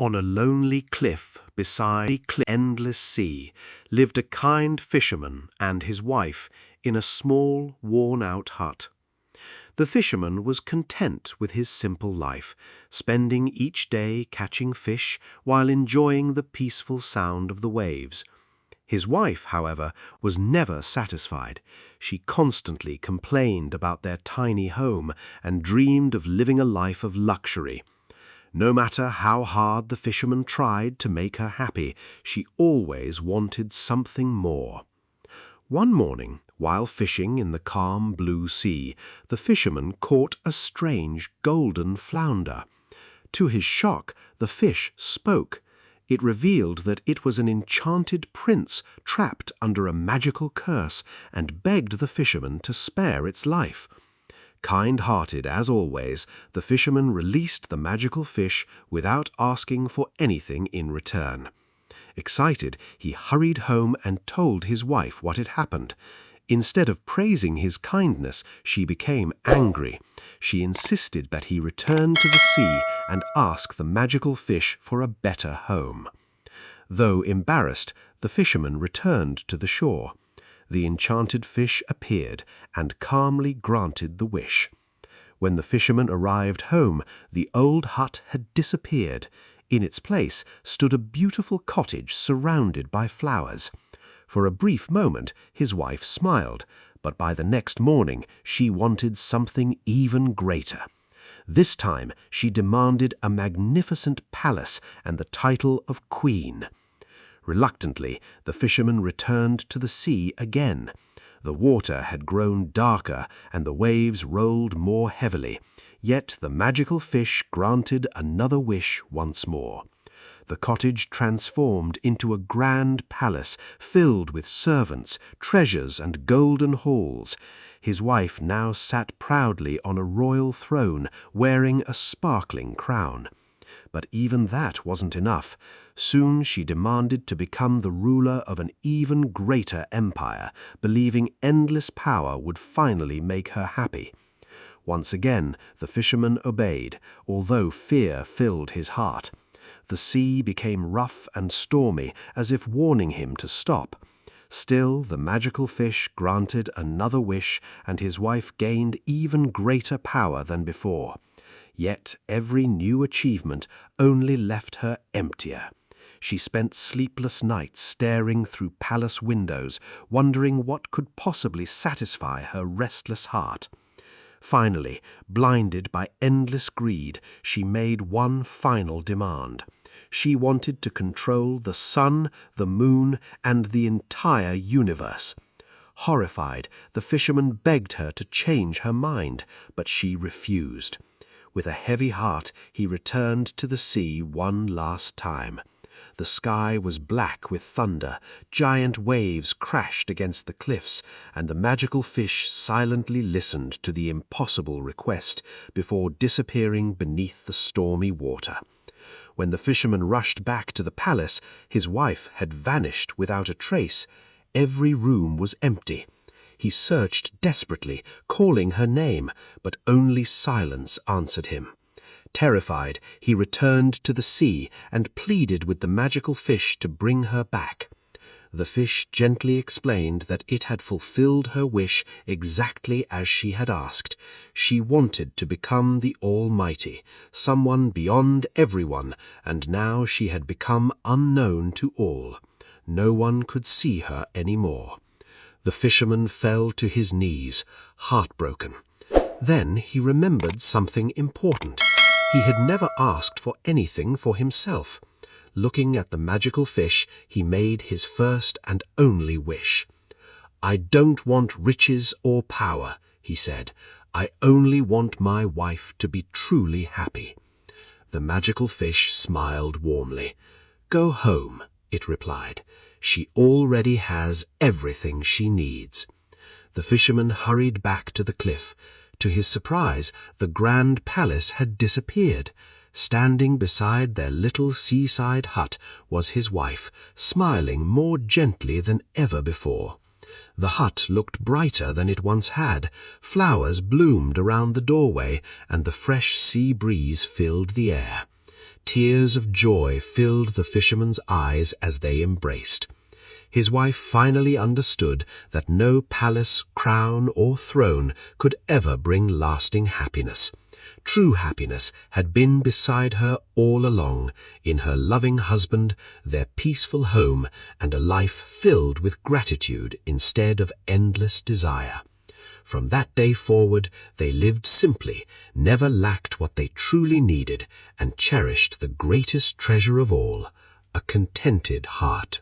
On a lonely cliff beside the endless sea lived a kind fisherman and his wife in a small, worn-out hut. The fisherman was content with his simple life, spending each day catching fish while enjoying the peaceful sound of the waves. His wife, however, was never satisfied. She constantly complained about their tiny home and dreamed of living a life of luxury. No matter how hard the fisherman tried to make her happy, she always wanted something more. One morning, while fishing in the calm blue sea, the fisherman caught a strange golden flounder. To his shock, the fish spoke. It revealed that it was an enchanted prince trapped under a magical curse and begged the fisherman to spare its life. Kind-hearted as always, the fisherman released the magical fish without asking for anything in return. Excited, he hurried home and told his wife what had happened. Instead of praising his kindness, she became angry. She insisted that he return to the sea and ask the magical fish for a better home. Though embarrassed, the fisherman returned to the shore. The enchanted fish appeared and calmly granted the wish. When the fisherman arrived home, the old hut had disappeared. In its place stood a beautiful cottage surrounded by flowers. For a brief moment, his wife smiled, but by the next morning she wanted something even greater. This time she demanded a magnificent palace and the title of queen. Reluctantly, the fisherman returned to the sea again. The water had grown darker and the waves rolled more heavily, yet the magical fish granted another wish once more. The cottage transformed into a grand palace filled with servants, treasures, and golden halls. His wife now sat proudly on a royal throne, wearing a sparkling crown. But even that wasn't enough. Soon she demanded to become the ruler of an even greater empire, believing endless power would finally make her happy. Once again, the fisherman obeyed, although fear filled his heart. The sea became rough and stormy, as if warning him to stop. Still, the magical fish granted another wish, and his wife gained even greater power than before. Yet every new achievement only left her emptier. She spent sleepless nights staring through palace windows, wondering what could possibly satisfy her restless heart. Finally, blinded by endless greed, she made one final demand. She wanted to control the sun, the moon, and the entire universe. Horrified, the fisherman begged her to change her mind, but she refused. With a heavy heart, he returned to the sea one last time. The sky was black with thunder, giant waves crashed against the cliffs, and the magical fish silently listened to the impossible request before disappearing beneath the stormy water. When the fisherman rushed back to the palace, his wife had vanished without a trace. Every room was empty. He searched desperately, calling her name, but only silence answered him. Terrified, he returned to the sea and pleaded with the magical fish to bring her back. The fish gently explained that it had fulfilled her wish exactly as she had asked. She wanted to become the Almighty, someone beyond everyone, and now she had become unknown to all. No one could see her any more. The fisherman fell to his knees, heartbroken. Then he remembered something important. He had never asked for anything for himself. Looking at the magical fish, he made his first and only wish. "I don't want riches or power," he said. "I only want my wife to be truly happy." The magical fish smiled warmly. "Go home," it replied. "She already has everything she needs." The fisherman hurried back to the cliff. To his surprise, the grand palace had disappeared. Standing beside their little seaside hut was his wife, smiling more gently than ever before. The hut looked brighter than it once had. Flowers bloomed around the doorway, and the fresh sea breeze filled the air. Tears of joy filled the fisherman's eyes as they embraced. His wife finally understood that no palace, crown, or throne could ever bring lasting happiness. True happiness had been beside her all along, in her loving husband, their peaceful home, and a life filled with gratitude instead of endless desire. From that day forward, they lived simply, never lacked what they truly needed, and cherished the greatest treasure of all, a contented heart.